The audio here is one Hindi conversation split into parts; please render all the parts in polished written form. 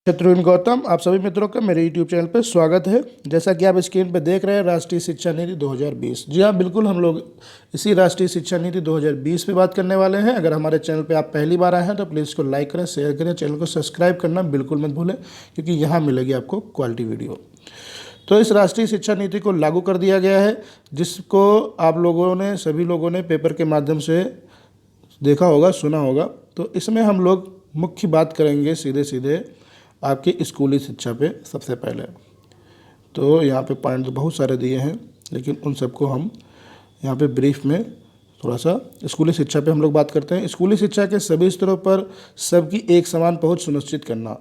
शत्रुघ्न गौतम, आप सभी मित्रों का मेरे YouTube चैनल पर स्वागत है। जैसा कि आप स्क्रीन पर देख रहे हैं, राष्ट्रीय शिक्षा नीति 2020। जी हाँ, बिल्कुल, हम लोग इसी राष्ट्रीय शिक्षा नीति 2020 पे बात करने वाले हैं। अगर हमारे चैनल पे आप पहली बार आए हैं तो प्लीज़ इसको लाइक करें, शेयर करें, चैनल को सब्सक्राइब करना बिल्कुल मत भूलें, क्योंकि यहाँ मिलेगी आपको क्वालिटी वीडियो। तो इस राष्ट्रीय शिक्षा नीति को लागू कर दिया गया है, जिसको आप लोगों ने, सभी लोगों ने पेपर के माध्यम से देखा होगा, सुना होगा। तो इसमें हम लोग मुख्य बात करेंगे सीधे सीधे आपकी स्कूली शिक्षा पे। सबसे पहले तो यहाँ पे पॉइंट तो बहुत सारे दिए हैं, लेकिन उन सबको हम यहाँ पे ब्रीफ में थोड़ा सा स्कूली शिक्षा पे हम लोग बात करते हैं। स्कूली शिक्षा के सभी स्तरों पर सबकी एक समान पहुँच सुनिश्चित करना।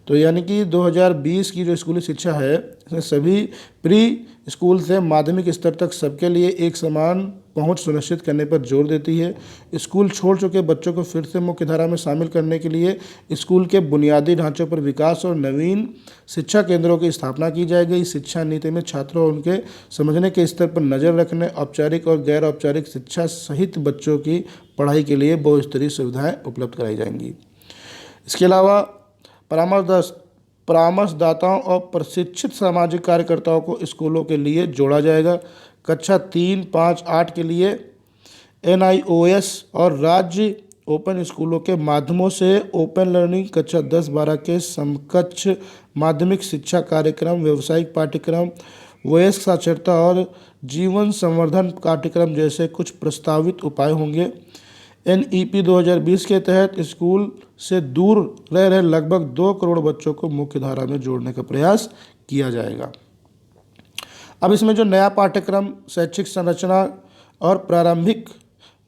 तो यानी कि 2020 की जो स्कूली शिक्षा है, इसमें सभी प्री स्कूल से माध्यमिक स्तर तक सबके लिए एक समान पहुंच सुनिश्चित करने पर जोर देती है। स्कूल छोड़ चुके बच्चों को फिर से मुख्य धारा में शामिल करने के लिए स्कूल के बुनियादी ढांचों पर विकास और नवीन शिक्षा केंद्रों की स्थापना की जाएगी। इस शिक्षा नीति में छात्रों और उनके समझने के स्तर पर नज़र रखने, औपचारिक और गैर औपचारिक शिक्षा सहित बच्चों की पढ़ाई के लिए बहुस्तरीय सुविधाएँ उपलब्ध कराई जाएंगी। इसके अलावा परामर्शदाताओं और प्रशिक्षित सामाजिक कार्यकर्ताओं को स्कूलों के लिए जोड़ा जाएगा। कक्षा 3, 5, 8 के लिए NIOS और राज्य ओपन स्कूलों के माध्यमों से ओपन लर्निंग, कक्षा 10, 12 के समकक्ष माध्यमिक शिक्षा कार्यक्रम, व्यावसायिक पाठ्यक्रम, वयस्क साक्षरता और जीवन संवर्धन कार्यक्रम जैसे कुछ प्रस्तावित उपाय होंगे। NEP 2020 के तहत स्कूल से दूर रह रहे लगभग 2 करोड़ बच्चों को मुख्य धारा में जोड़ने का प्रयास किया जाएगा। अब इसमें जो नया पाठ्यक्रम, शैक्षिक संरचना और प्रारंभिक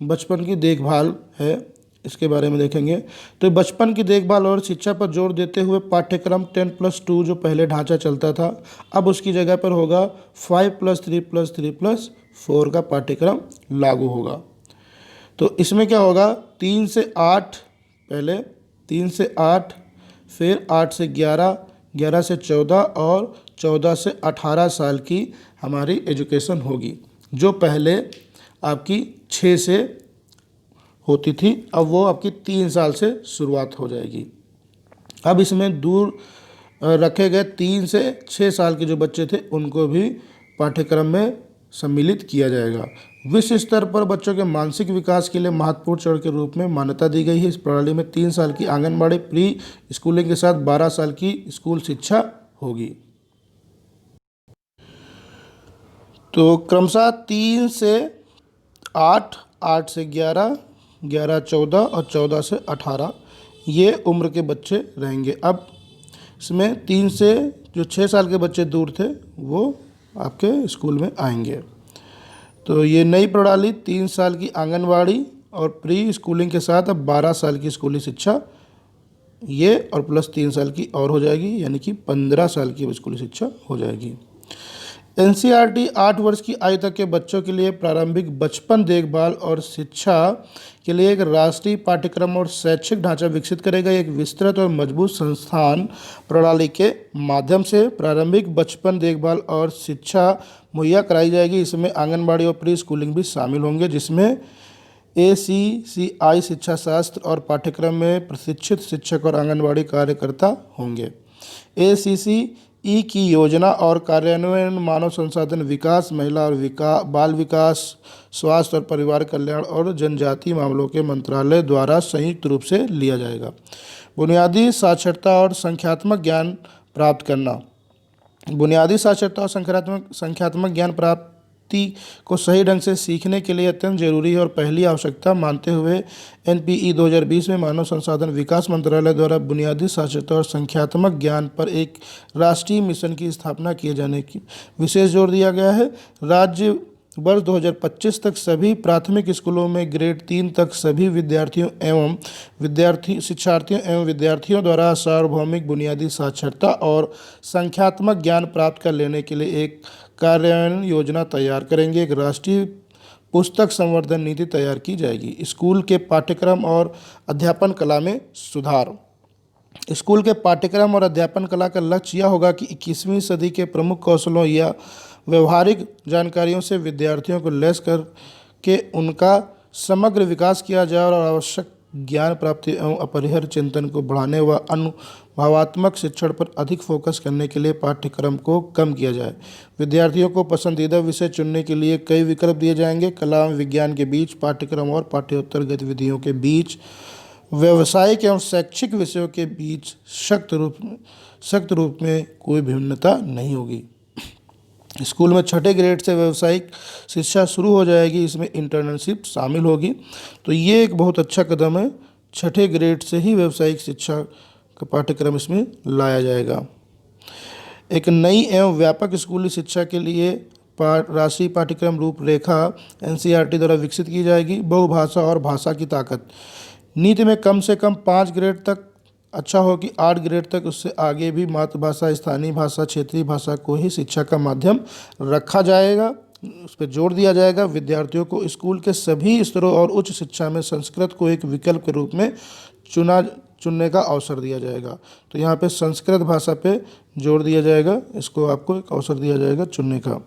बचपन की देखभाल है, इसके बारे में देखेंगे। तो बचपन की देखभाल और शिक्षा पर जोर देते हुए पाठ्यक्रम 10+2 जो पहले ढांचा चलता था, अब उसकी जगह पर होगा 5+3+3+4 का पाठ्यक्रम लागू होगा। तो इसमें क्या होगा, 3 से 8, पहले 3 से 8, फिर 8 से 11, 11 से 14 और 14 से 18 साल की हमारी एजुकेशन होगी, जो पहले आपकी 6 से होती थी, अब वो आपकी 3 साल से शुरुआत हो जाएगी। अब इसमें दूर रखे गए 3 से 6 साल के जो बच्चे थे, उनको भी पाठ्यक्रम में सम्मिलित किया जाएगा। विश्व स्तर पर बच्चों के मानसिक विकास के लिए महत्वपूर्ण चरण के रूप में मान्यता दी गई है। इस प्रणाली में 3 साल की आंगनबाड़ी प्री स्कूलिंग के साथ 12 साल की स्कूल शिक्षा होगी। तो क्रमशः 3 से 8, 8 से 11, 11, 14 और 14 से 18 ये उम्र के बच्चे रहेंगे। अब इसमें 3 से जो 6 साल के बच्चे दूर थे, वो आपके स्कूल में आएंगे। तो ये नई प्रणाली 3 साल की आंगनवाड़ी और प्री स्कूलिंग के साथ अब 12 साल की स्कूली शिक्षा, ये और प्लस 3 साल की और हो जाएगी, यानी कि 15 साल की स्कूली शिक्षा हो जाएगी। NCERT 8 वर्ष की आयु तक के बच्चों के लिए प्रारंभिक बचपन देखभाल और शिक्षा के लिए एक राष्ट्रीय पाठ्यक्रम और शैक्षिक ढांचा विकसित करेगा। एक विस्तृत और मजबूत संस्थान प्रणाली के माध्यम से प्रारंभिक बचपन देखभाल और शिक्षा मुहैया कराई जाएगी। इसमें आंगनबाड़ी और प्री स्कूलिंग भी शामिल होंगे, जिसमें ACCI शिक्षा शास्त्र और पाठ्यक्रम में प्रशिक्षित शिक्षक और आंगनबाड़ी कार्यकर्ता होंगे। ACCE की योजना और कार्यान्वयन मानव संसाधन विकास, महिला और बाल विकास, स्वास्थ्य और परिवार कल्याण और जनजातीय मामलों के मंत्रालय द्वारा संयुक्त रूप से लिया जाएगा। बुनियादी साक्षरता और संख्यात्मक ज्ञान प्राप्त करना। बुनियादी साक्षरता और संख्यात्मक ज्ञान प्राप्ति को सही ढंग से सीखने के लिए अत्यंत जरूरी है और पहली आवश्यकता मानते हुए NPE 2020 में मानव संसाधन विकास मंत्रालय द्वारा बुनियादी साक्षरता और संख्यात्मक ज्ञान पर एक राष्ट्रीय मिशन की स्थापना किए जाने की विशेष जोर दिया गया है। राज्य वर्ष 2025 तक सभी प्राथमिक स्कूलों में ग्रेड 3 तक सभी शिक्षार्थियों एवं विद्यार्थियों द्वारा सार्वभौमिक बुनियादी साक्षरता और संख्यात्मक ज्ञान प्राप्त कर लेने के लिए एक कार्यान्वयन योजना तैयार करेंगे। एक राष्ट्रीय पुस्तक संवर्धन नीति तैयार की जाएगी। स्कूल के पाठ्यक्रम और अध्यापन कला में सुधार। स्कूल के पाठ्यक्रम और अध्यापन कला का लक्ष्य यह होगा कि 21वीं सदी के प्रमुख कौशलों या व्यवहारिक जानकारियों से विद्यार्थियों को लैस करके उनका समग्र विकास किया जाए और आवश्यक ज्ञान प्राप्ति एवं अपरिहार्य चिंतन को बढ़ाने व अनुभवात्मक शिक्षण पर अधिक फोकस करने के लिए पाठ्यक्रम को कम किया जाए। विद्यार्थियों को पसंदीदा विषय चुनने के लिए कई विकल्प दिए जाएंगे। कला एवं विज्ञान के बीच पाठ्यक्रम और पाठ्येतर गतिविधियों के बीच, व्यावसायिक एवं शैक्षिक विषयों के बीच सख्त रूप में कोई भिन्नता नहीं होगी। स्कूल में छठे ग्रेड से व्यावसायिक शिक्षा शुरू हो जाएगी, इसमें इंटर्नशिप शामिल होगी। तो ये एक बहुत अच्छा कदम है, छठे ग्रेड से ही व्यावसायिक शिक्षा का पाठ्यक्रम इसमें लाया जाएगा। एक नई एवं व्यापक स्कूली शिक्षा के लिए राष्ट्रीय पाठ्यक्रम रूपरेखा एनसीईआरटी द्वारा विकसित की जाएगी। बहुभाषा और भाषा की ताकत नीति में कम से कम 5 ग्रेड तक अच्छा हो कि 8 ग्रेड तक, उससे आगे भी मातृभाषा, स्थानीय भाषा, क्षेत्रीय भाषा को ही शिक्षा का माध्यम रखा जाएगा, उस पर जोर दिया जाएगा। विद्यार्थियों को स्कूल के सभी स्तरों और उच्च शिक्षा में संस्कृत को एक विकल्प के रूप में चुनने का अवसर दिया जाएगा। तो यहाँ पे संस्कृत भाषा पे जोर दिया जाएगा, इसको आपको एक अवसर दिया जाएगा चुनने का।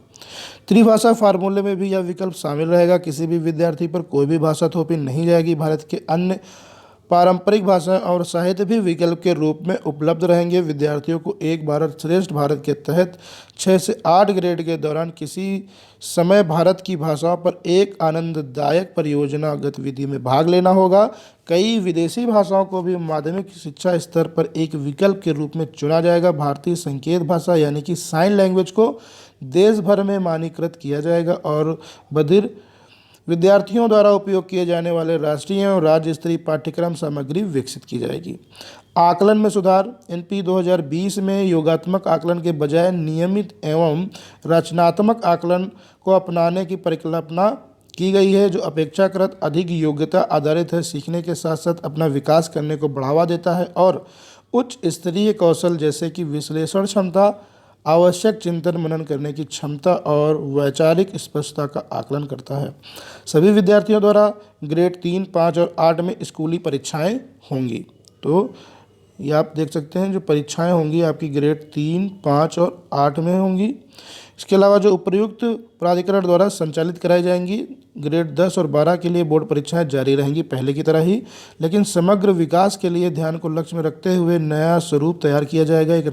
त्रिभाषा फार्मूले में भी यह विकल्प शामिल रहेगा। किसी भी विद्यार्थी पर कोई भी भाषा थोपी नहीं जाएगी। भारत के अन्य पारंपरिक भाषाएं और साहित्य भी विकल्प के रूप में उपलब्ध रहेंगे। विद्यार्थियों को एक भारत श्रेष्ठ भारत के तहत 6 से 8 ग्रेड के दौरान किसी समय भारत की भाषाओं पर एक आनंददायक परियोजना गतिविधि में भाग लेना होगा। कई विदेशी भाषाओं को भी माध्यमिक शिक्षा स्तर पर एक विकल्प के रूप में चुना जाएगा। भारतीय संकेत भाषा यानी कि साइन लैंग्वेज को देश भर में मानकीकृत किया जाएगा और बधिर विद्यार्थियों द्वारा उपयोग किए जाने वाले राष्ट्रीय एवं राज्य स्तरीय पाठ्यक्रम सामग्री विकसित की जाएगी। आकलन में सुधार एनपी 2020 में योगात्मक आकलन के बजाय नियमित एवं रचनात्मक आकलन को अपनाने की परिकल्पना की गई है, जो अपेक्षाकृत अधिक योग्यता आधारित है, सीखने के साथ साथ अपना विकास करने को बढ़ावा देता है और उच्च स्तरीय कौशल जैसे कि विश्लेषण क्षमता, आवश्यक चिंतन मनन करने की क्षमता और वैचारिक स्पष्टता का आकलन करता है। सभी विद्यार्थियों द्वारा ग्रेड 3, 5 और 8 में स्कूली परीक्षाएं होंगी। तो ये आप देख सकते हैं, जो परीक्षाएं होंगी आपकी ग्रेड 3, 5 और 8 में होंगी। इसके अलावा जो उपर्युक्त प्राधिकरण द्वारा संचालित कराई जाएंगी, ग्रेड 10 और 12 के लिए बोर्ड परीक्षाएं जारी रहेंगी पहले की तरह ही, लेकिन समग्र विकास के लिए ध्यान को लक्ष्य में रखते हुए नया स्वरूप तैयार किया जाएगा। एक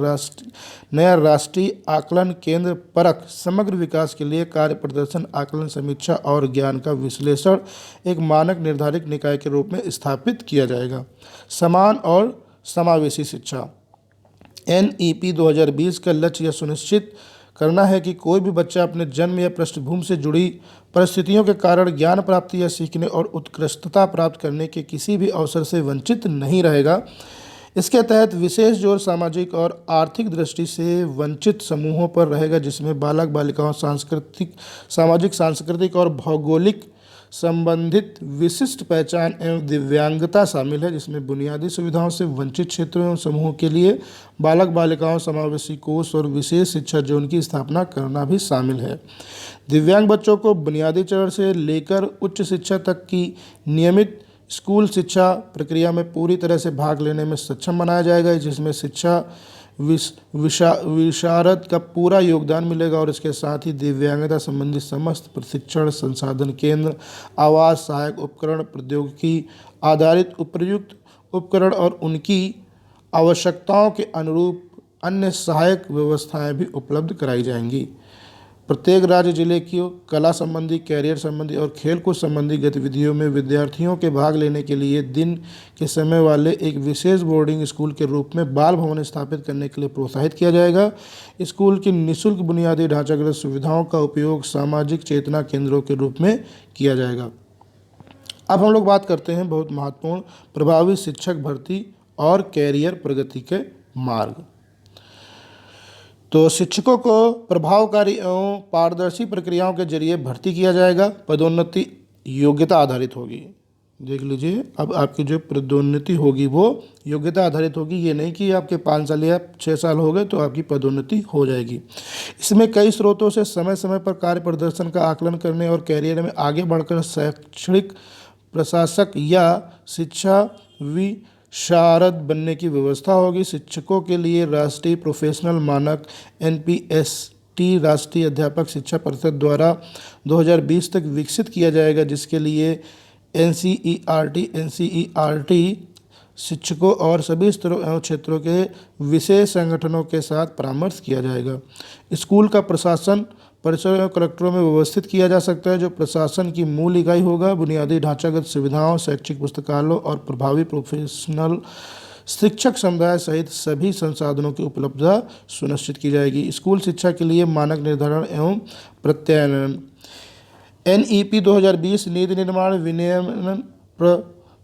नया राष्ट्रीय आकलन केंद्र परख समग्र विकास के लिए कार्य प्रदर्शन आकलन समीक्षा और ज्ञान का विश्लेषण एक मानक निर्धारित निकाय के रूप में स्थापित किया जाएगा। समान और समावेशी शिक्षा एनईपी 2020 का लक्ष्य यह सुनिश्चित करना है कि कोई भी बच्चा अपने जन्म या पृष्ठभूमि से जुड़ी परिस्थितियों के कारण ज्ञान प्राप्ति या सीखने और उत्कृष्टता प्राप्त करने के किसी भी अवसर से वंचित नहीं रहेगा। इसके तहत विशेष जोर सामाजिक और आर्थिक दृष्टि से वंचित समूहों पर रहेगा, जिसमें बालक बालिकाओं, सामाजिक, सांस्कृतिक और भौगोलिक संबंधित विशिष्ट पहचान एवं दिव्यांगता शामिल है, जिसमें बुनियादी सुविधाओं से वंचित क्षेत्रों एवं समूहों के लिए बालक बालिकाओं समावेशी कोष और विशेष शिक्षा जोन की स्थापना करना भी शामिल है। दिव्यांग बच्चों को बुनियादी चरण से लेकर उच्च शिक्षा तक की नियमित स्कूल शिक्षा प्रक्रिया में पूरी तरह से भाग लेने में सक्षम बनाया जाएगा, जिसमें शिक्षा विशारद का पूरा योगदान मिलेगा और इसके साथ ही दिव्यांगता संबंधी समस्त प्रशिक्षण संसाधन केंद्र, आवास, सहायक उपकरण, प्रौद्योगिकी आधारित उपयुक्त उपकरण और उनकी आवश्यकताओं के अनुरूप अन्य सहायक व्यवस्थाएं भी उपलब्ध कराई जाएंगी। प्रत्येक राज्य जिले की कला संबंधी, कैरियर संबंधी और खेलकूद संबंधी गतिविधियों में विद्यार्थियों के भाग लेने के लिए दिन के समय वाले एक विशेष बोर्डिंग स्कूल के रूप में बाल भवन स्थापित करने के लिए प्रोत्साहित किया जाएगा। स्कूल की निःशुल्क बुनियादी ढांचागत सुविधाओं का उपयोग सामाजिक चेतना केंद्रों के रूप में किया जाएगा। अब हम लोग बात करते हैं बहुत महत्वपूर्ण प्रभावी शिक्षक भर्ती और कैरियर प्रगति के मार्ग। तो शिक्षकों को प्रभावकारी एवं पारदर्शी प्रक्रियाओं के जरिए भर्ती किया जाएगा। पदोन्नति योग्यता आधारित होगी। देख लीजिए, अब आपकी जो पदोन्नति होगी वो योग्यता आधारित होगी। ये नहीं कि आपके 5 साल या 6 साल हो गए तो आपकी पदोन्नति हो जाएगी। इसमें कई स्रोतों से समय समय पर कार्य प्रदर्शन का आकलन करने और कैरियर में आगे बढ़कर शैक्षणिक प्रशासक या शिक्षा विशारद बनने की व्यवस्था होगी। शिक्षकों के लिए राष्ट्रीय प्रोफेशनल मानक एनपीएसटी राष्ट्रीय अध्यापक शिक्षा परिषद द्वारा 2020 तक विकसित किया जाएगा, जिसके लिए एनसीईआरटी शिक्षकों और सभी स्तरों एवं क्षेत्रों के विशेष संगठनों के साथ परामर्श किया जाएगा। स्कूल का प्रशासन परिसर एवं कलेक्टरों में व्यवस्थित किया जा सकता है, जो प्रशासन की मूल इकाई होगा। बुनियादी ढांचागत सुविधाओं, शैक्षिक पुस्तकालयों और प्रभावी प्रोफेशनल शिक्षक समुदाय सहित सभी संसाधनों की उपलब्धता सुनिश्चित की जाएगी। स्कूल शिक्षा के लिए मानक निर्धारण एवं प्रत्यायन NEP 2020 नीति निर्माण, विनियमन,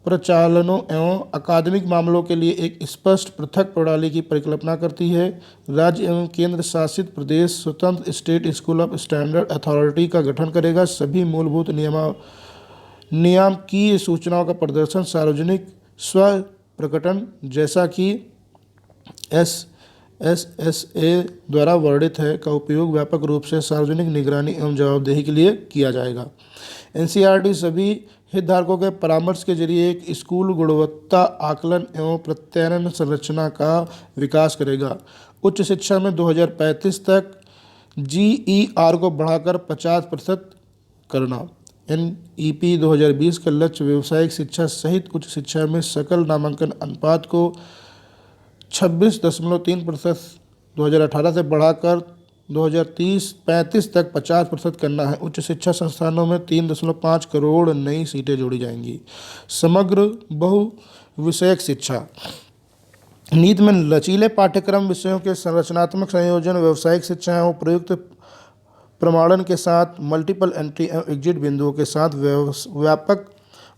प्रचालनों एवं अकादमिक मामलों के लिए एक स्पष्ट पृथक प्रणाली की परिकल्पना करती है। राज्य एवं केंद्र शासित प्रदेश स्वतंत्र state school of standard authority का गठन करेगा। सभी मूलभूत नियामकीय सूचनाओं का प्रदर्शन सार्वजनिक स्व प्रकटन जैसा कि SSA द्वारा वर्णित है का उपयोग व्यापक रूप से सार्वजनिक निगरानी एवं जवाबदेही के लिए किया जाएगा। NCERT सभी हितधारकों के परामर्श के जरिए एक स्कूल गुणवत्ता आकलन एवं प्रत्यायन संरचना का विकास करेगा। उच्च शिक्षा में 2035 तक GER को बढ़ाकर 50% करना। NEP 2020 का लक्ष्य व्यावसायिक शिक्षा सहित उच्च शिक्षा में सकल नामांकन अनुपात को 26.3% 2018 से बढ़ाकर 2035 तक 50% करना है। उच्च शिक्षा संस्थानों में 3.5 करोड़ नई सीटें जोड़ी जाएंगी। समग्र बहु विषयक शिक्षा नीति में लचीले पाठ्यक्रम, विषयों के संरचनात्मक संयोजन, व्यावसायिक शिक्षा एवं प्रयुक्त प्रमाणन के साथ मल्टीपल एंट्री एवं एग्जिट बिंदुओं के साथ व्यापक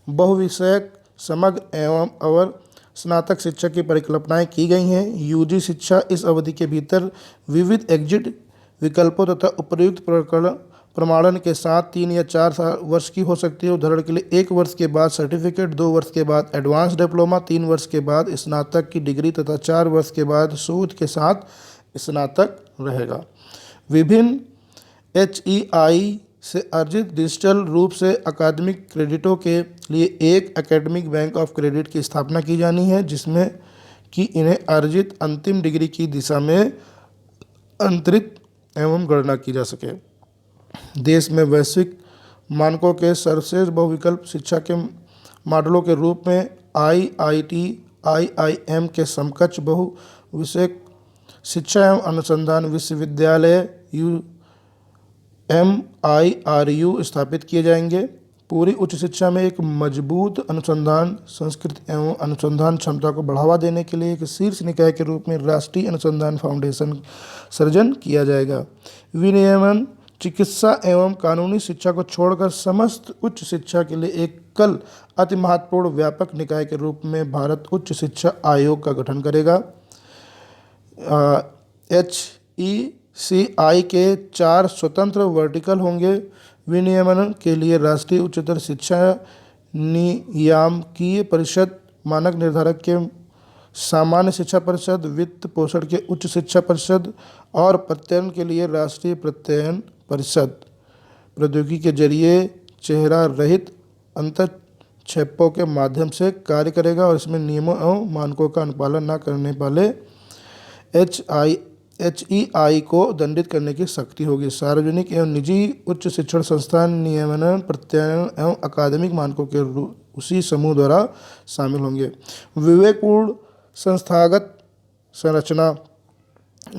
बहुविषयक समग्र एवं अवर स्नातक शिक्षा की परिकल्पनाएं की गई हैं। UG शिक्षा इस अवधि के भीतर विविध एग्जिट विकल्पों तथा उपयुक्त प्रमाणन के साथ 3 या 4 वर्ष की हो सकती है। उदाहरण के लिए 1 वर्ष के बाद सर्टिफिकेट, 2 वर्ष के बाद एडवांस डिप्लोमा, 3 वर्ष के बाद स्नातक की डिग्री तथा 4 वर्ष के बाद शोध के साथ स्नातक रहेगा। विभिन्न HEI से अर्जित डिजिटल रूप से अकादमिक क्रेडिटों के लिए एक एकेडमिक बैंक ऑफ क्रेडिट की स्थापना की जानी है, जिसमें कि इन्हें अर्जित अंतिम डिग्री की दिशा में अंतरित एवं गणना की जा सके। देश में वैश्विक मानकों के सर्वश्रेष्ठ बहुविकल्प शिक्षा के मॉडलों के रूप में IIT, IIM के समकक्ष बहुविषयक शिक्षा एवं अनुसंधान विश्वविद्यालय MIRU स्थापित किए जाएंगे। पूरी उच्च शिक्षा में एक मजबूत अनुसंधान संस्कृति एवं अनुसंधान क्षमता को बढ़ावा देने के लिए एक शीर्ष निकाय के रूप में राष्ट्रीय अनुसंधान फाउंडेशन सृजन किया जाएगा। विनियमन, चिकित्सा एवं कानूनी शिक्षा को छोड़कर समस्त उच्च शिक्षा के लिए एक कल अति महत्वपूर्ण व्यापक निकाय के रूप में भारत उच्च शिक्षा आयोग का गठन करेगा। HECI के 4 स्वतंत्र वर्टिकल होंगे। विनियमन के लिए राष्ट्रीय उच्चतर शिक्षा नियामकीय परिषद, मानक निर्धारक के सामान्य शिक्षा परिषद, वित्त पोषण के उच्च शिक्षा परिषद और प्रत्ययन के लिए राष्ट्रीय प्रत्ययन परिषद प्रौद्योगिकी के जरिए चेहरा रहित अंतःक्षेपों के माध्यम से कार्य करेगा और इसमें नियमों एवं मानकों का अनुपालन न करने वाले HEI को दंडित करने की शक्ति होगी। सार्वजनिक एवं निजी उच्च शिक्षण संस्थान नियमन, प्रत्यायन एवं अकादमिक मानकों के उसी समूह द्वारा शामिल होंगे। विवेकपूर्ण संस्थागत संरचना,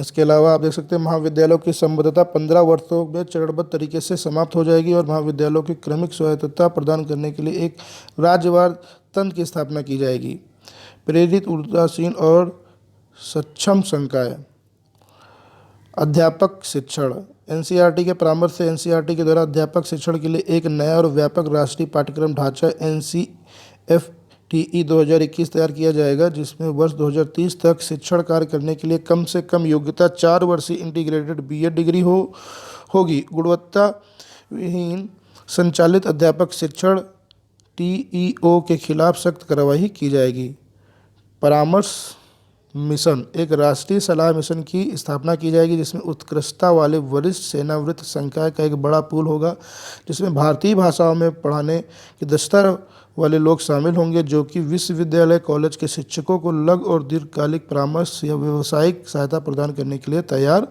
इसके अलावा आप देख सकते हैं महाविद्यालयों की संबद्धता 15 वर्षों में चरणबद्ध तरीके से समाप्त हो जाएगी और महाविद्यालयों की क्रमिक स्वायत्तता प्रदान करने के लिए एक राज्यवार तंत्र की स्थापना की जाएगी। प्रेरित, उदासीन और सक्षम संकाय। अध्यापक शिक्षण, NCERT के परामर्श से NCERT के द्वारा अध्यापक शिक्षण के लिए एक नया और व्यापक राष्ट्रीय पाठ्यक्रम ढांचा NCFTE 2021 तैयार किया जाएगा, जिसमें वर्ष 2030 तक शिक्षण कार्य करने के लिए कम से कम योग्यता 4 वर्षीय इंटीग्रेटेड BEd डिग्री होगी। गुणवत्ता विहीन संचालित अध्यापक शिक्षण TEO के खिलाफ सख्त कार्रवाई की जाएगी। परामर्श मिशन, एक राष्ट्रीय सलाह मिशन की स्थापना की जाएगी, जिसमें उत्कृष्टता वाले वरिष्ठ सेवानिवृत्त संकाय का एक बड़ा पूल होगा, जिसमें भारतीय भाषाओं में पढ़ाने की दक्षता वाले लोग शामिल होंगे, जो कि विश्वविद्यालय कॉलेज के शिक्षकों को लघु और दीर्घकालिक परामर्श या व्यावसायिक सहायता प्रदान करने के लिए तैयार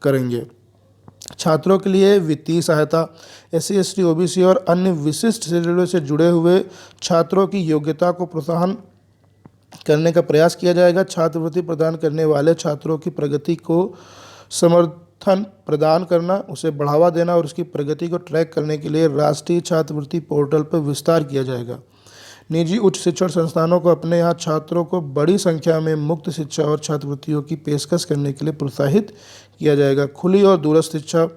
करेंगे। छात्रों के लिए वित्तीय सहायता, एससी एसटी ओबीसी और अन्य विशिष्ट श्रेणियों से जुड़े हुए छात्रों की योग्यता को प्रोत्साहन करने का प्रयास किया जाएगा। छात्रवृत्ति प्रदान करने वाले छात्रों की प्रगति को समर्थन प्रदान करना, उसे बढ़ावा देना और उसकी प्रगति को ट्रैक करने के लिए राष्ट्रीय छात्रवृत्ति पोर्टल पर विस्तार किया जाएगा। निजी उच्च शिक्षण संस्थानों को अपने यहाँ छात्रों को बड़ी संख्या में मुफ्त शिक्षा और छात्रवृत्तियों की पेशकश करने के लिए प्रोत्साहित किया जाएगा। खुली और दूरस्थ शिक्षा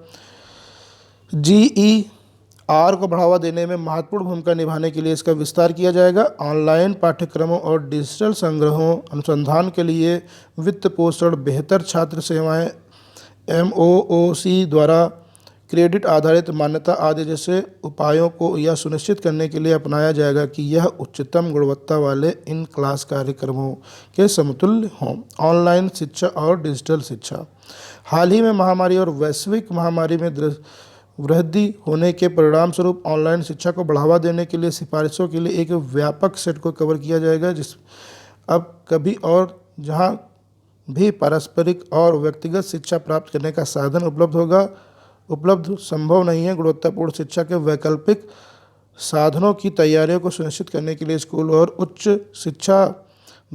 GER को बढ़ावा देने में महत्वपूर्ण भूमिका निभाने के लिए इसका विस्तार किया जाएगा। ऑनलाइन पाठ्यक्रमों और डिजिटल संग्रहों अनुसंधान के लिए वित्त पोषण, बेहतर छात्र सेवाएं, MOOC द्वारा क्रेडिट आधारित मान्यता आदि जैसे उपायों को यह सुनिश्चित करने के लिए अपनाया जाएगा कि यह उच्चतम गुणवत्ता वाले इन क्लास कार्यक्रमों के समतुल्य हों। ऑनलाइन शिक्षा और डिजिटल शिक्षा, हाल ही में महामारी और वैश्विक महामारी में वृद्धि होने के परिणाम स्वरूप ऑनलाइन शिक्षा को बढ़ावा देने के लिए सिफारिशों के लिए एक व्यापक सेट को कवर किया जाएगा, जिस अब कभी और जहां भी पारस्परिक और व्यक्तिगत शिक्षा प्राप्त करने का साधन उपलब्ध संभव नहीं है। गुणवत्तापूर्ण शिक्षा के वैकल्पिक साधनों की तैयारियों को सुनिश्चित करने के लिए स्कूल और उच्च शिक्षा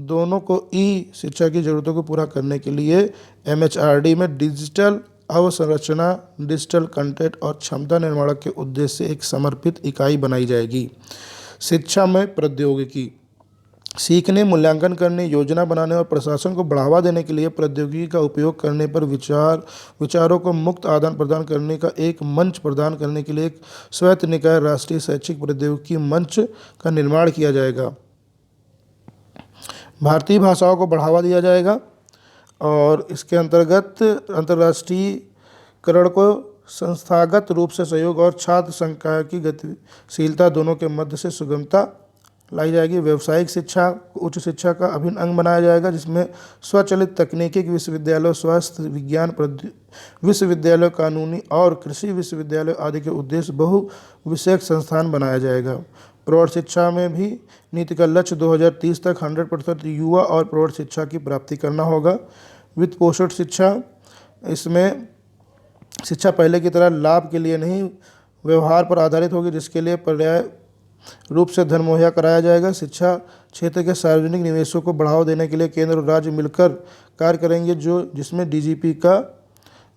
दोनों को शिक्षा की ज़रूरतों को पूरा करने के लिए MHRD में डिजिटल अवसंरचना, डिजिटल कंटेंट और क्षमता निर्माण के उद्देश्य से एक समर्पित इकाई बनाई जाएगी। शिक्षा में प्रौद्योगिकी, सीखने, मूल्यांकन करने, योजना बनाने और प्रशासन को बढ़ावा देने के लिए प्रौद्योगिकी का उपयोग करने पर विचारों को मुक्त आदान प्रदान करने का एक मंच प्रदान करने के लिए एक स्वायत्त निकाय राष्ट्रीय शैक्षिक प्रौद्योगिकी मंच का निर्माण किया जाएगा। भारतीय भाषाओं को बढ़ावा दिया जाएगा और इसके अंतर्गत अंतर्राष्ट्रीयकरण को संस्थागत रूप से सहयोग और छात्र संकाय की गतिशीलता दोनों के मध्य से सुगमता लाई जाएगी। व्यावसायिक शिक्षा को उच्च शिक्षा का अभिन्न अंग बनाया जाएगा, जिसमें स्वचालित तकनीकी विश्वविद्यालय, स्वास्थ्य विज्ञान विश्वविद्यालय, कानूनी और कृषि विश्वविद्यालय आदि के उद्देश्य बहु विषयक संस्थान बनाया जाएगा। प्रौढ़ शिक्षा में भी नीति का लक्ष्य 2030 तक 100% युवा और प्रौढ़ शिक्षा की प्राप्ति करना होगा। वित्त पोषण शिक्षा, इसमें शिक्षा पहले की तरह लाभ के लिए नहीं व्यवहार पर आधारित होगी, जिसके लिए पर्याय रूप से धन मुहैया कराया जाएगा। शिक्षा क्षेत्र के सार्वजनिक निवेशों को बढ़ावा देने के लिए केंद्र और राज्य मिलकर कार्य करेंगे, जिसमें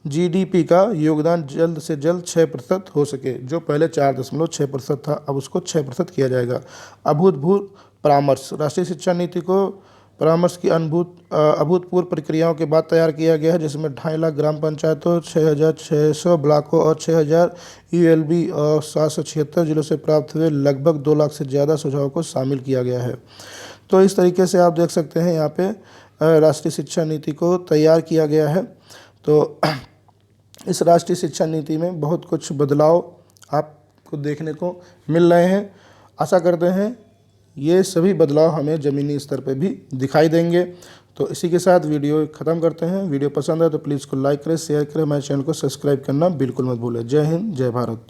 GDP का योगदान जल्द से जल्द 6% हो सके। जो पहले 4.6% था, अब उसको 6% किया जाएगा। अभूतपूर्व परामर्श, राष्ट्रीय शिक्षा नीति को परामर्श की अभूतपूर्व प्रक्रियाओं के बाद तैयार किया गया है, जिसमें 2.5 लाख ग्राम पंचायतों, 6,600 ब्लॉकों और 6,000 ULB और 776 जिलों से प्राप्त हुए लगभग 2 लाख से ज़्यादा सुझावों को शामिल किया गया है। तो इस तरीके से आप देख सकते हैं यहाँ पे राष्ट्रीय शिक्षा नीति को तैयार किया गया है। तो इस राष्ट्रीय शिक्षा नीति में बहुत कुछ बदलाव आपको देखने को मिल रहे हैं। आशा करते हैं ये सभी बदलाव हमें ज़मीनी स्तर पे भी दिखाई देंगे। तो इसी के साथ वीडियो ख़त्म करते हैं। वीडियो पसंद है तो प्लीज़ को लाइक करें, शेयर करें, हमारे चैनल को सब्सक्राइब करना बिल्कुल मत भूलें। जय हिंद, जय भारत।